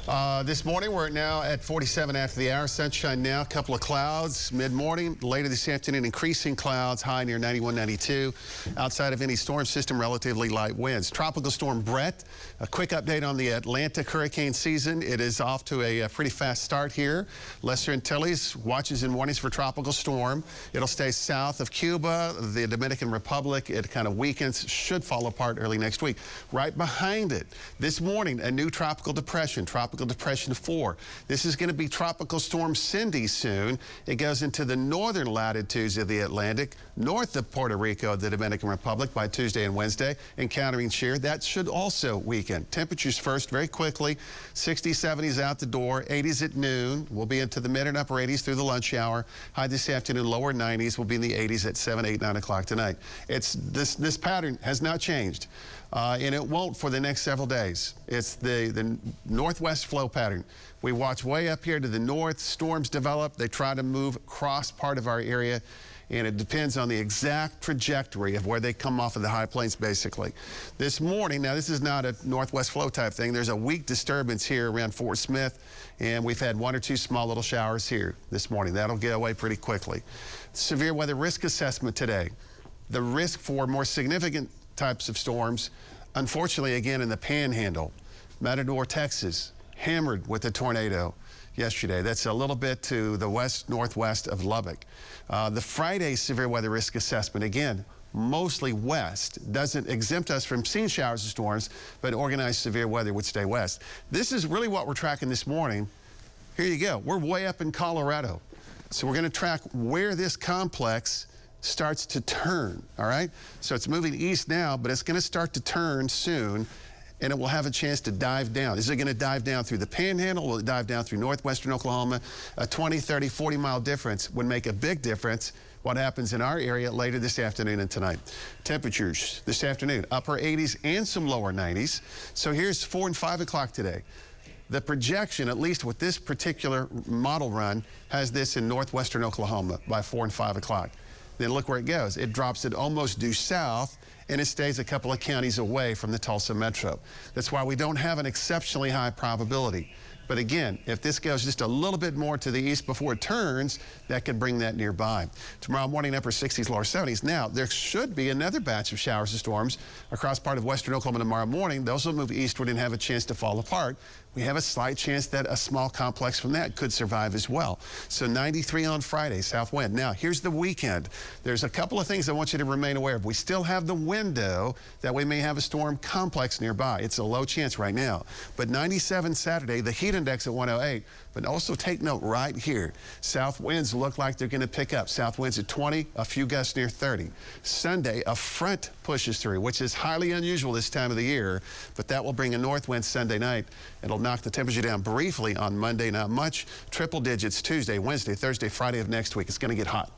This morning, we're now at 47 after the hour. Sunshine now, a couple of clouds mid-morning. Later this afternoon, increasing clouds, high near 91, 92. Outside of any storm system, relatively light winds. Tropical storm Brett, a quick update on the Atlantic hurricane season. It is off to a pretty fast start here. Lesser Antilles, watches and warnings for tropical storm. It'll stay south of Cuba, the Dominican Republic. It kind of weakens, should fall apart early next week. Right behind it, this morning, a new tropical depression. Tropical Depression 4. This is going to be Tropical Storm Cindy soon. It goes into the northern latitudes of the Atlantic, north of Puerto Rico, the Dominican Republic by Tuesday and Wednesday, encountering shear. That should also weaken. Temperatures first very quickly. 60s, 70s out the door, 80s at noon. We'll be into the mid and upper 80s through the lunch hour. High this afternoon, lower 90s. We'll be in the 80s at 7, 8, 9 o'clock tonight. This pattern has not changed. And it won't for the next several days. It's the northwest flow pattern. We watch way up here to the north. Storms develop. They try to move across part of our area, and it depends on the exact trajectory of where they come off of the high plains, basically. This morning, now this is not a northwest flow type thing. There's a weak disturbance here around Fort Smith, and we've had 1 or 2 small little showers here this morning. That'll get away pretty quickly. Severe weather risk assessment today. The risk for more significant types of storms, unfortunately, again in the Panhandle. Matador, Texas, hammered with a tornado yesterday. That's a little bit to the west-northwest of Lubbock. The Friday severe weather risk assessment, again, mostly west, doesn't exempt us from seeing showers and storms, but organized severe weather would stay west. This is really what we're tracking this morning. Here you go. We're way up in Colorado. So we're going to track where this complex starts to turn, all right? So it's moving east now, but it's going to start to turn soon, and it will have a chance to dive down. Is it going to dive down through the Panhandle? Will it dive down through northwestern Oklahoma? A 20, 30, 40-mile difference would make a big difference. What happens in our area later this afternoon and tonight. Temperatures this afternoon, upper 80s and some lower 90s. So here's 4 and 5 o'clock today. The projection, at least with this particular model run, has this in northwestern Oklahoma by 4 and 5 o'clock. Then look where it goes. It drops it almost due south, and it stays a couple of counties away from the Tulsa metro. That's why we don't have an exceptionally high probability. But again, if this goes just a little bit more to the east before it turns, that could bring that nearby. Tomorrow morning, upper 60s, lower 70s. Now, there should be another batch of showers and storms across part of western Oklahoma tomorrow morning. Those will move eastward and have a chance to fall apart. We have a slight chance that a small complex from that could survive as well. So 93 on Friday, south wind. Now, here's the weekend. There's a couple of things I want you to remain aware of. We still have the window that we may have a storm complex nearby. It's a low chance right now. But 97 Saturday, the heat index at 108. But also take note right here. South winds look like they're going to pick up. South winds at 20, a few gusts near 30. Sunday, a front pushes through, which is highly unusual this time of the year, but that will bring a north wind Sunday night. It'll knock the temperature down briefly on Monday, not much. Triple digits Tuesday, Wednesday, Thursday, Friday of next week. It's going to get hot.